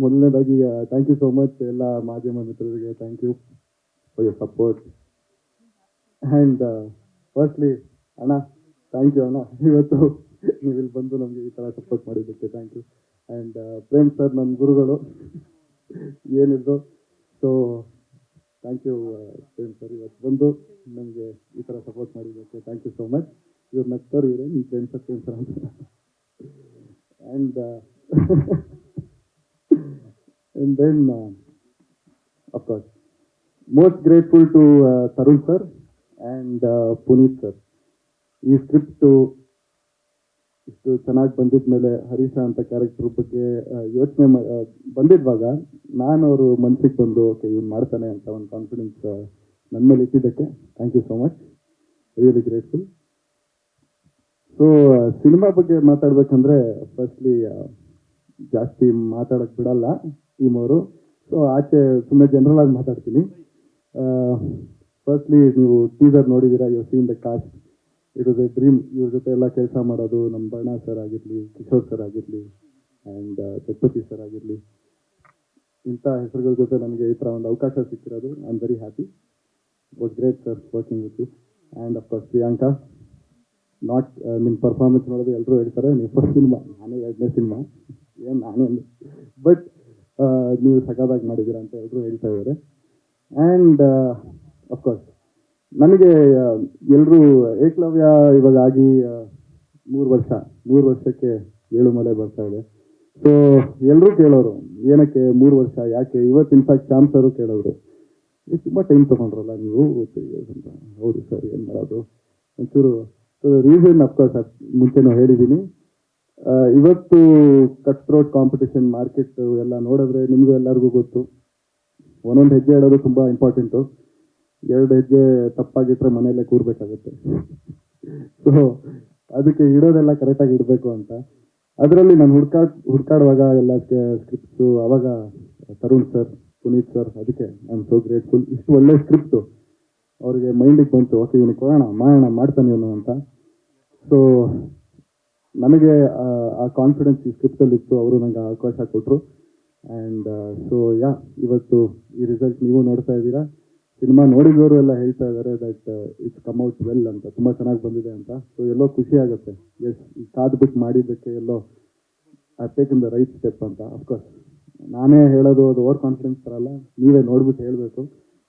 ಮೊದಲನೇದಾಗಿ thank you so much ಎಲ್ಲ ಮಾಧ್ಯಮ ಮಿತ್ರರಿಗೆ. Thank you for your support. And firstly ಅಣ್ಣ, ಥ್ಯಾಂಕ್ ಯು ಅಣ್ಣ. ಇವತ್ತು ನೀವು ಇಲ್ಲಿ ಬಂದು ನಮಗೆ ಈ ಥರ ಸಪೋರ್ಟ್ ಮಾಡಿದ್ದಕ್ಕೆ thank you. And Prem sir ನನ್ನ ಗುರುಗಳು ಏನಿದ್ರು. So thank you Prem sir, ಇವತ್ತು ಬಂದು ನಮಗೆ ಈ ಥರ ಸಪೋರ್ಟ್ ಮಾಡಿದ್ದಕ್ಕೆ ಥ್ಯಾಂಕ್ ಯು ಸೋ ಮಚ್. ಇವ್ರು ನಗ್ತಾರೆ, ಇವರೇ ಪ್ರೇಮ್ ಸರ್ ಅಂತ. And and then of course most grateful to Tarun sir and Puneet sir. ಈ ಸ್ಕ್ರಿಪ್ಟು ಇಷ್ಟು ಚೆನ್ನಾಗಿ ಬಂದಿದ ಮೇಲೆ ಹರೀಶ ಅಂತ ಕ್ಯಾರೆಕ್ಟರ್ ಬಗ್ಗೆ ಯೋಚನೆ ಬಂದಿದ್ವಾಗ ನಾನು ಅವರು ಮನಸ್ಸಿಗೆ ಬಂದು ಓಕೆ ಇವ್ನು ಮಾಡ್ತಾನೆ ಅಂತ ಒಂದು ಕಾನ್ಫಿಡೆನ್ಸ್ ನನ್ನ ಮೇಲೆ ಇಟ್ಟಿದ್ದಕ್ಕೆ thank you so much, really grateful. So cinema ಬಗ್ಗೆ ಮಾತಾಡ್ಬೇಕಂದ್ರೆ ಫಸ್ಟ್ಲಿ ಜಾಸ್ತಿ ಮಾತಾಡೋಕ್ಕೆ ಬಿಡಲ್ಲ ಟೀಮ್ ಅವರು. ಸೊ ಆಚೆ ಸುಮ್ಮನೆ ಜನರಲ್ ಆಗಿ ಮಾತಾಡ್ತೀನಿ. ಫಸ್ಟ್ಲಿ ನೀವು ಟೀಸರ್ ನೋಡಿದ್ದೀರಾ, you seen the cast. It was a dream ಇವ್ರ ಜೊತೆ ಎಲ್ಲ ಕೆಲಸ ಮಾಡೋದು. ನಮ್ಮ ಬಣ್ಣ ಸರ್ ಆಗಿರಲಿ, ಕಿಶೋರ್ ಸರ್ ಆಗಿರಲಿ, ಆ್ಯಂಡ್ ಜಗಪತಿ ಸರ್ ಆಗಿರಲಿ, ಇಂಥ ಹೆಸರುಗಳ ಜೊತೆ ನನಗೆ ಈ ಥರ ಒಂದು ಅವಕಾಶ ಸಿಕ್ಕಿರೋದು I am very happy. Was great sir working with you. And of course Priyanka, not ನಿಮ್ಮ ಪರ್ಫಾರ್ಮೆನ್ಸ್ ನೋಡೋದು ಎಲ್ಲರೂ ಹೇಳ್ತಾರೆ ನೀವು ಫಸ್ಟ್ ಸಿನಿಮಾ, ನಾನೇ 2ನೇ ಸಿನಿಮಾ, ಏನು ನಾನೇ ಬಟ್ ನೀವು ಸಖತ್ತಾಗಿ ಮಾಡಿದ್ದೀರಾ ಅಂತ ಎಲ್ಲರೂ ಹೇಳ್ತಾ ಇದ್ದಾರೆ. ಆ್ಯಂಡ್ ಅಫ್ಕೋರ್ಸ್ ನನಗೆ ಎಲ್ಲರೂ ಏಕಲವ್ಯ ಇವಾಗ ಆಗಿ 3 ವರ್ಷಕ್ಕೆ 7 ಮಲೆ ಬರ್ತಾ ಇದೆ. ಸೊ ಎಲ್ಲರೂ ಕೇಳೋರು ಏನಕ್ಕೆ 3 ವರ್ಷ ಯಾಕೆ, ಇವತ್ತು ಇನ್ಫ್ಯಾಕ್ಟ್ ಚಾಮ್ಸ್ ಅವರು ಕೇಳೋರು ತುಂಬ ಟೈಮ್ ತೊಗೊಂಡ್ರಲ್ಲ ನೀವು 3 years ಅಂತ. ಹೌದು ಸರ್, ಏನು ಮಾಡೋದು ಒಂಚೂರು ರೀಸನ್ ಅಫ್ಕೋರ್ಸ್ ಮುಂಚೆನೂ ಹೇಳಿದ್ದೀನಿ. ಇವತ್ತು ಕಟ್ ಥ್ರೋಟ್ ಕಾಂಪಿಟೇಷನ್ ಮಾರ್ಕೆಟ್ ಎಲ್ಲ ನೋಡಿದ್ರೆ ನಿಮಗೂ ಎಲ್ಲರಿಗೂ ಗೊತ್ತು, ಒಂದೊಂದು ಹೆಜ್ಜೆ ಇಡೋದು ತುಂಬ ಇಂಪಾರ್ಟೆಂಟು. 2 ಹೆಜ್ಜೆ ತಪ್ಪಾಗಿಟ್ರೆ ಮನೆಯಲ್ಲೇ ಕೂರ್ಬೇಕಾಗುತ್ತೆ. ಸೊ ಅದಕ್ಕೆ ಇಡೋದೆಲ್ಲ ಕರೆಕ್ಟಾಗಿ ಇಡಬೇಕು ಅಂತ. ಅದರಲ್ಲಿ ನಾನು ಹುಡ್ಕಾಡುವಾಗ ಎಲ್ಲ ಸ್ಕ್ರಿಪ್ಟ್ಸು ಅವಾಗ ತರುಣ್ ಸರ್, ಪುನೀತ್ ಸರ್, ಅದಕ್ಕೆ ಐ ಆಮ್ ಸೋ ಗ್ರೇಟ್ಫುಲ್. ಇಷ್ಟು ಒಳ್ಳೆ ಸ್ಕ್ರಿಪ್ಟು ಅವ್ರಿಗೆ ಮೈಂಡಿಗೆ ಬಂತು, ಓಕೆ ಇವನಿಗೆ ಕೊಡೋಣ, ಮಾಡ್ತಾನೆ ಇವನು ಅಂತ. ಸೊ ನನಗೆ ಆ ಕಾನ್ಫಿಡೆನ್ಸ್ ಈ ಸ್ಕ್ರಿಪ್ಟಲ್ಲಿ ಇತ್ತು, ಅವರು ನನಗೆ ಅವಕಾಶ ಕೊಟ್ಟರು. ಆ್ಯಂಡ್ ಸೊ ಇವತ್ತು ಈ ರಿಸಲ್ಟ್ ನೀವು ನೋಡ್ತಾ ಇದ್ದೀರಾ. ಸಿನಿಮಾ ನೋಡಿದವರು ಎಲ್ಲ ಹೇಳ್ತಾ ಇದ್ದಾರೆ that it's come out well ಅಂತ, ತುಂಬ ಚೆನ್ನಾಗಿ ಬಂದಿದೆ ಅಂತ. ಸೊ ಎಲ್ಲೋ ಖುಷಿ ಆಗುತ್ತೆ, ಎಸ್ ಈ ಕಾದ್ಬಿಟ್ಟು ಮಾಡಿದ್ದಕ್ಕೆ ಎಲ್ಲೋ I taken the right step ಅಂತ. ಅಫ್ಕೋರ್ಸ್ ನಾನೇ ಹೇಳೋದು ಅದು ಓವರ್ ಕಾನ್ಫಿಡೆನ್ಸ್ ಬರಲ್ಲ, ನೀವೇ ನೋಡ್ಬಿಟ್ಟು ಹೇಳಬೇಕು.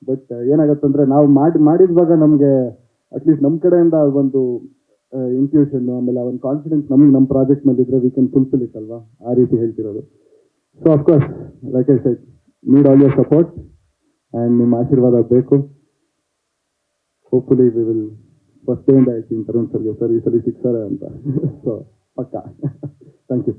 ಬಟ್ ಏನಾಗತ್ತಂದರೆ ನಾವು ಮಾಡಿದ್ವಾಗ ನಮಗೆ ಅಟ್ಲೀಸ್ಟ್ ನಮ್ಮ ಕಡೆಯಿಂದ ಒಂದು ಇಂಟ್ಯೂಷನ್, ಆಮೇಲೆ ಒಂದು ಕಾನ್ಫಿಡೆನ್ಸ್ ನಮ್ಮ ಪ್ರಾಜೆಕ್ಟ್ ಮೇಲೆ ಇದ್ರೆ ವಿ ಕ್ಯಾನ್ ಫುಲ್ಫಿಲ್ ಇಟ್ ಅಲ್ವಾ, ಆ ರೀತಿ ಹೇಳ್ತಿರೋದು. So of course like I said, need all your support and ನಿಮ್ಮ ಆಶೀರ್ವಾದ ಬೇಕು. Hopefully we will first time ಹೇಳ್ತೀನಿ ತರುಣ್ ಸರ್ಗೆ, ಸರ್ ಈ ಸಲ ಸಿಕ್ತಾರೆ ಅಂತ. ಸೊ ಪಕ್ಕ ಥ್ಯಾಂಕ್ ಯು.